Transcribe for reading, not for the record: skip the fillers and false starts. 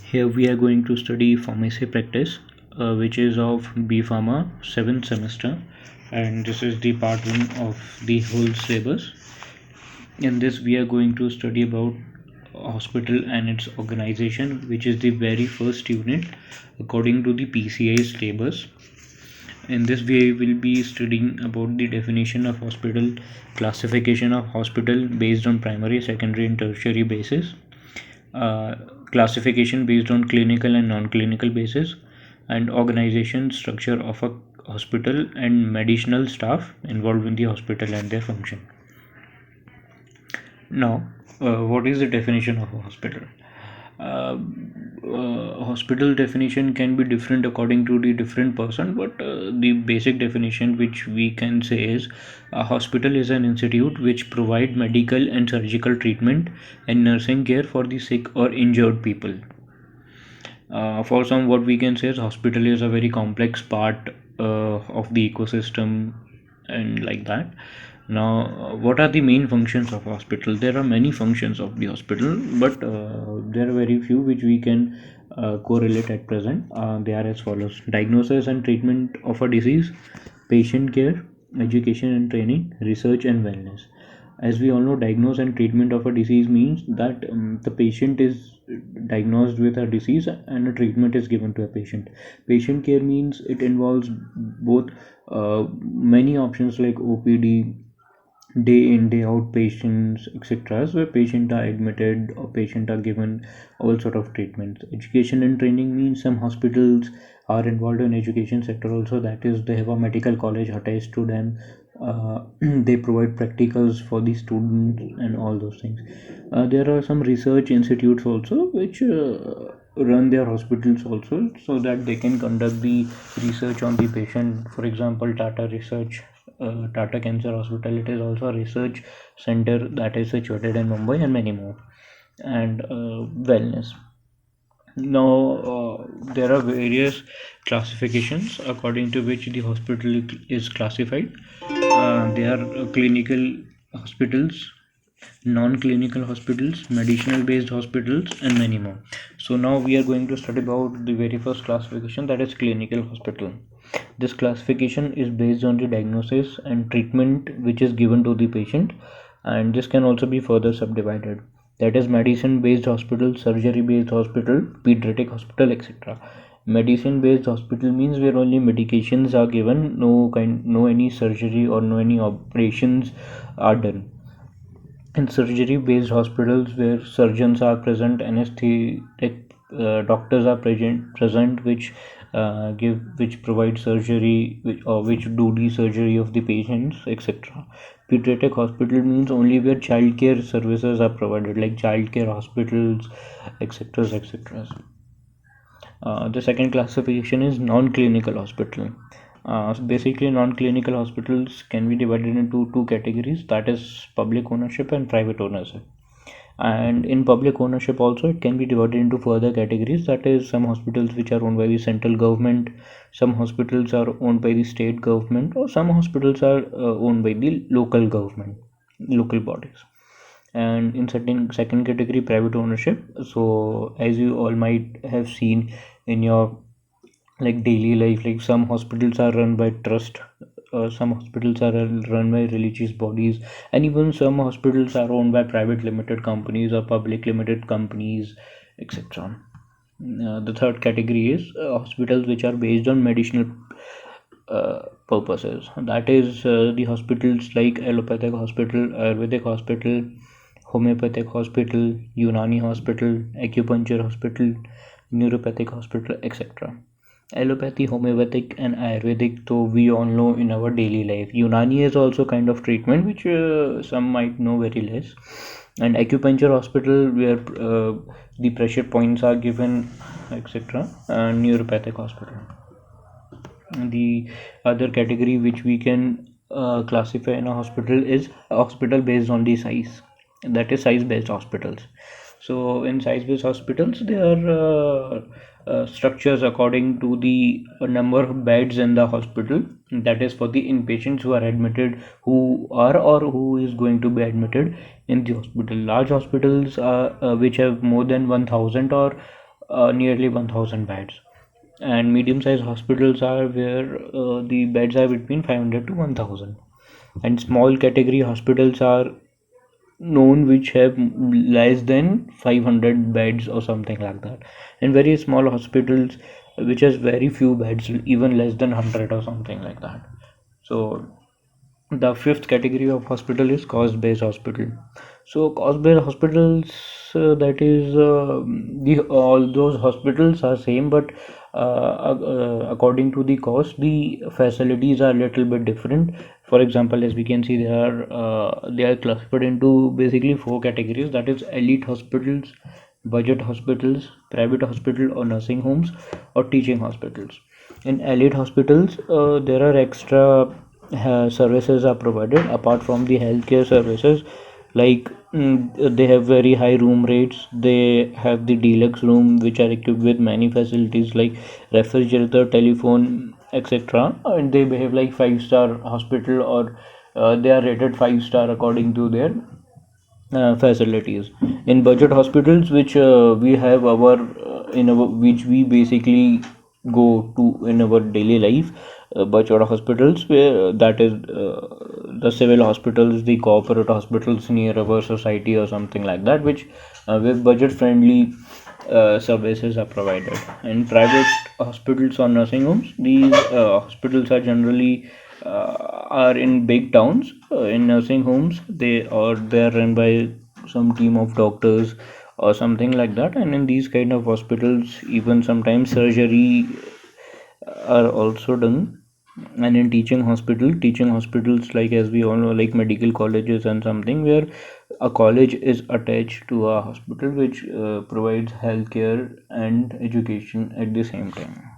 Here we are going to study pharmacy practice, which is of B Pharma 7th semester, and this is the part 1 of the whole syllabus. In this, we are going to study about hospital and its organization, which is the very first unit according to the PCI syllabus. In this, we will be studying about the definition of hospital, classification of hospital based on primary, secondary, and tertiary basis, classification based on clinical and non-clinical basis, and organization structure of a hospital and medicinal staff involved in the hospital and their function. Now, what is the definition of a hospital? Hospital definition can be different according to the different person, but the basic definition which we can say is a hospital is an institute which provide medical and surgical treatment and nursing care for the sick or injured people. For some, what we can say is hospital is a very complex part of the ecosystem and like that. Now, what are the main functions of hospital? There are many functions of the hospital, but there are very few which we can correlate at present. They are as follows: diagnosis and treatment of a disease, patient care, education and training, research and wellness. As we all know, diagnosis and treatment of a disease means that the patient is diagnosed with a disease and a treatment is given to a patient. Patient care means it involves both many options like OPD, day in day out patients, etc., where patients are admitted or patients are given all sort of treatments. Education and training means some hospitals are involved in education sector also, that is they have a medical college attached to them. They provide practicals for the students and all those things. There are some research institutes also which run their hospitals also, so that they can conduct the research on the patient. For example, Tata Cancer Hospital, it is also a research center that is situated in Mumbai, and many more. And wellness. Now, there are various classifications according to which the hospital is classified. They are clinical hospitals, non-clinical hospitals, medicinal based hospitals, and many more. So now we are going to study about the very first classification, that is clinical hospital. This classification is based on the diagnosis and treatment which is given to the patient, and this can also be further subdivided, that is medicine based hospital, surgery based hospital, pediatric hospital, etc. Medicine based hospital means where only medications are given, no any surgery or no any operations are done. In surgery based hospitals, where surgeons are present, anesthetic doctors are present which provide surgery, which do the surgery of the patients, etc. Pediatric hospital means only where child care services are provided, like child care hospitals, etc. The second classification is non-clinical hospital. Basically, non-clinical hospitals can be divided into two categories, that is public ownership and private ownership. And in public ownership also, it can be divided into further categories, that is some hospitals which are owned by the central government, some hospitals are owned by the state government, or some hospitals are owned by the local government, local bodies. And in second category, private ownership. So as you all might have seen in your like daily life, like some hospitals are run by trust, some hospitals are run by religious bodies, and even some hospitals are owned by private limited companies or public limited companies, etc. The third category is hospitals which are based on medicinal purposes, that is the hospitals like allopathic hospital, ayurvedic hospital, homeopathic hospital, Unani hospital, acupuncture hospital, neuropathic hospital, etc. Allopathy, homeopathic, and Ayurvedic, though we all know in our daily life. Unani is also kind of treatment which some might know very less. And acupuncture hospital, where the pressure points are given, etc. And neuropathic hospital. The other category which we can classify in a hospital is a hospital based on the size, that is size based hospitals. So in size based hospitals, there are structures according to the number of beds in the hospital, that is for the inpatients who are admitted, who are or who is going to be admitted in the hospital. Large hospitals which have more than 1000 or nearly 1000 beds, and medium-sized hospitals are where the beds are between 500 to 1000, and small category hospitals are known which have less than 500 beds or something like that, and very small hospitals which has very few beds, even less than 100 or something like that. So the fifth category of hospital is cost-based hospital. So cost-based hospitals, that is, the all those hospitals are same, but according to the cost, the facilities are a little bit different. For example, as we can see, they are classified into basically four categories. That is elite hospitals, budget hospitals, private hospital or nursing homes, or teaching hospitals. In elite hospitals, there are extra services are provided apart from the healthcare services, like they have very high room rates. They have the deluxe room which are equipped with many facilities like refrigerator, telephone, etc., and they behave like five-star hospital, or they are rated five-star according to their facilities. In budget hospitals, which we have our in our which we basically go to in our daily life, budget hospitals, where that is the civil hospitals, the corporate hospitals near our society or something like that, which with budget friendly services are provided. In private hospitals or nursing homes, these hospitals are generally are in big towns. In nursing homes, they are run by some team of doctors or something like that, and in these kind of hospitals, even sometimes surgery are also done. And in teaching hospitals, like as we all know, like medical colleges and something, where a college is attached to a hospital which provides healthcare and education at the same time.